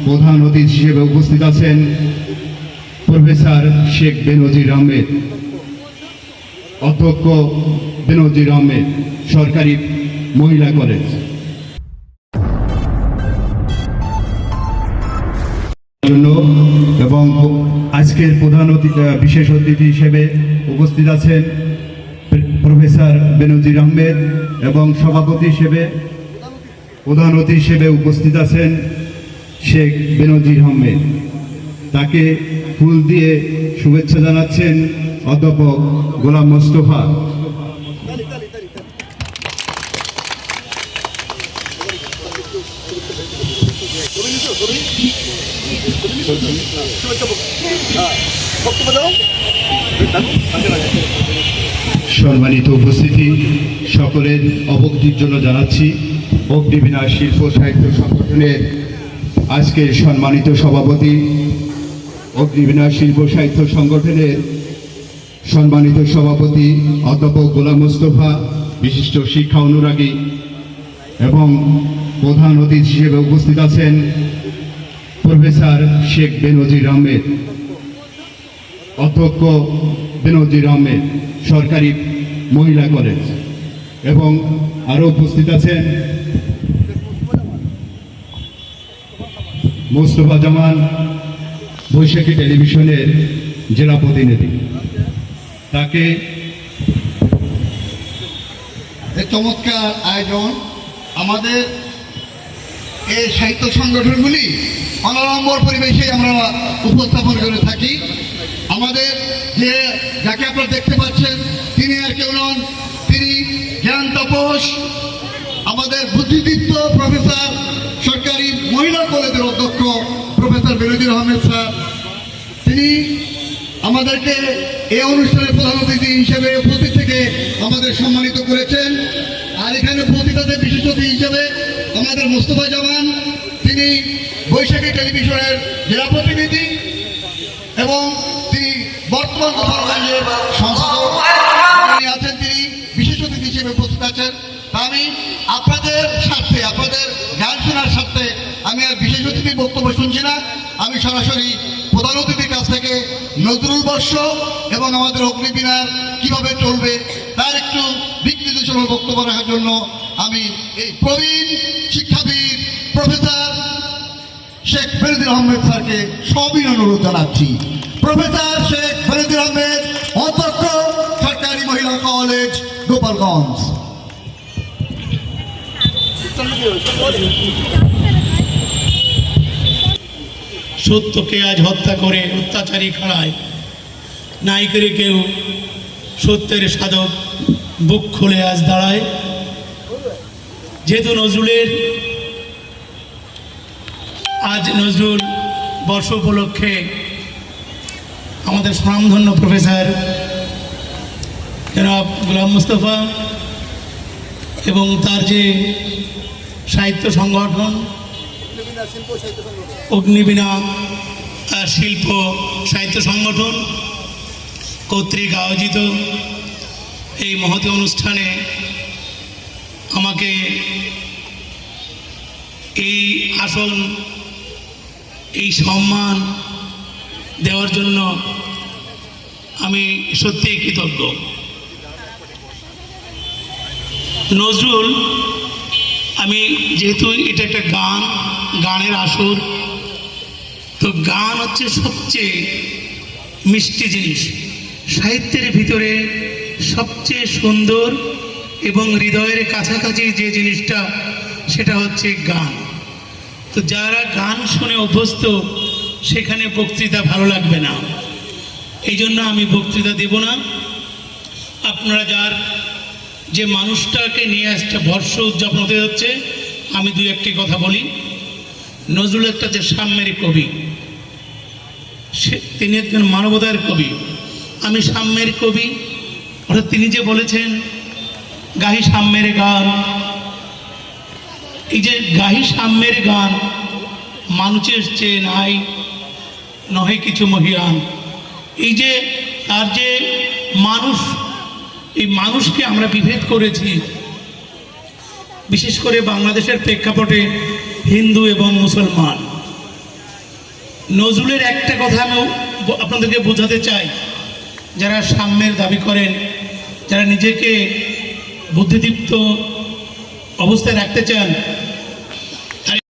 প্রধান অতিথি হিসেবে উপস্থিত আছেন প্রফেসর শেখ বেনজির আহমেদ, অধ্যক্ষ বেনজির আহমেদ, সরকারি মহিলা কলেজ। এবং আজকের প্রধান বিশেষ অতিথি হিসেবে উপস্থিত আছেন প্রফেসর বেনজির আহমেদ এবং সভাপতি হিসেবে প্রধান অতিথি হিসেবে উপস্থিত আছেন শেখ বেনজির আহমেদ। তাকে ফুল দিয়ে শুভেচ্ছা জানাচ্ছেন অধ্যাপক গোলাম মোস্তফা। সম্মানিত উপস্থিতি, সকলের অবগতির জন্য জানাচ্ছি অগ্নিবীণা শিল্প সাহিত্য সংগঠনের আজকের সম্মানিত সভাপতি, অগ্নিবীণা শিল্প সাহিত্য সংগঠনের সম্মানিত সভাপতি অধ্যাপক গোলাম মোস্তফা, বিশিষ্ট শিক্ষা অনুরাগী, এবং প্রধান অতিথি হিসেবে উপস্থিত আছেন প্রফেসর শেখ বেনজির আহমেদ, অধ্যক্ষ বেনজির আহমেদ, সরকারি মহিলা কলেজ। এবং আরও উপস্থিত আছেন মোস্তফা জামান, বৈশাখী টেলিভিশনের জেলা প্রতিনিধি। তাকে চমৎকার আয়োজন। আমাদের এই সাহিত্য সংগঠনগুলি অনাড়ম্বর পরিবেশে আমরা উপস্থাপন করে থাকি। আমাদের যাকে আপনারা দেখতে পাচ্ছেন তিনি আর কেউ নন, তিনি জ্ঞান তাপস, আমাদের বুদ্ধিদীপ্ত প্রফেসর, সরকারি মহিলা কলেজের অধ্যক্ষ প্রফেসর বেনজির আহমেদ স্যার। তিনি আমাদেরকে এই অনুষ্ঠানের প্রধান অতিথি হিসেবে উপস্থিত থেকে আমাদের সম্মানিত করেছেন। আর এখানে উপস্থিত আছে বিশেষ অতিথি হিসেবে আমাদের মোস্তফা জামান, তিনি বৈশাখী টেলিভিশনের জেলা প্রতিনিধি এবং তিনি বর্তমান গোপালগঞ্জের সম্পাদক আছেন, তিনি বিশেষ অতিথি হিসেবে উপস্থিত আছেন। আমি আপনাদের স্বার্থে, আপনাদের জ্ঞান শোনার স্বার্থে আমি আর বিশেষ অতিথির বক্তব্য শুনছি না, আমি সরাসরি প্রধান অতিথির কাছ থেকে নজরুল বর্ষ এবং আমাদের অগ্নিবীণার কিভাবে চলবে তার একটু দিক নির্দেশনার বক্তব্য রাখার জন্য আমি এই প্রবীণ শিক্ষাবিদ প্রফেসর শেখ বেনজির আহমেদ স্যারকে সবিনয় অনুরোধ জানাচ্ছি। প্রফেসর শেখ বেনজির আহমেদ, অধ্যক্ষ, সরকারি মহিলা কলেজ, গোপালগঞ্জ। সত্যকে আজ হত্যা করে অত্যাচারী খাড়ায় নাই করে কেউ সত্যের সাধক বুক খুলে আজ দাঁড়ায়। যেহেতু নজরুলের আজ নজরুল বর্ষ উপলক্ষে আমাদের স্বনামধন্য প্রফেসর জনাব গোলাম মোস্তফা এবং তার যে সাহিত্য সংগঠন অগ্নিবীণা শিল্প সাহিত্য সংগঠন কর্তৃক আয়োজিত এই মহৎ অনুষ্ঠানে আমাকে এই আসন, এই সম্মান দেওয়ার জন্য আমি সত্যিই কৃতজ্ঞ। নজরুল, আমি যেহেতু এটা একটা গানের আসর, তো গান হচ্ছে সবচেয়ে মিষ্টি জিনিস, সাহিত্যের ভিতরে সবচেয়ে সুন্দর এবং হৃদয়ের কাছাকাছি যে জিনিসটা সেটা হচ্ছে গান। তো যারা গান শুনে অভ্যস্ত সেখানে বক্তৃতা ভালো লাগবে না, এই জন্য আমি বক্তৃতা দেব না। আপনারা যার যে মানুষটাকে নিয়ে আসছে বর্ষ উদযাপন হতে যাচ্ছে, আমি দুই একটি কথা বলি। নজরুল একটা যে সাম্যের কবি, তিনি একজন মানবতার কবি, আমি সাম্যের কবি। অর্থাৎ তিনি যে বলেছেন গাহি সাম্যের গান, এই যে গাহি সাম্যের গান, মানুষের চেয়ে নাই নহে কিছু মহিয়ান, এই যে তার যে মানুষ, এই মানুষকে আমরা বিভেদ করেছি, বিশেষ করে বাংলাদেশের প্রেক্ষাপটে হিন্দু এবং মুসলমান। নজরুলের একটা কথা আমি আপনাদেরকে বোঝাতে চাই, যারা সাম্যের দাবি করেন, যারা নিজেকে বুদ্ধিদীপ্ত অবস্থায় রাখতে চান,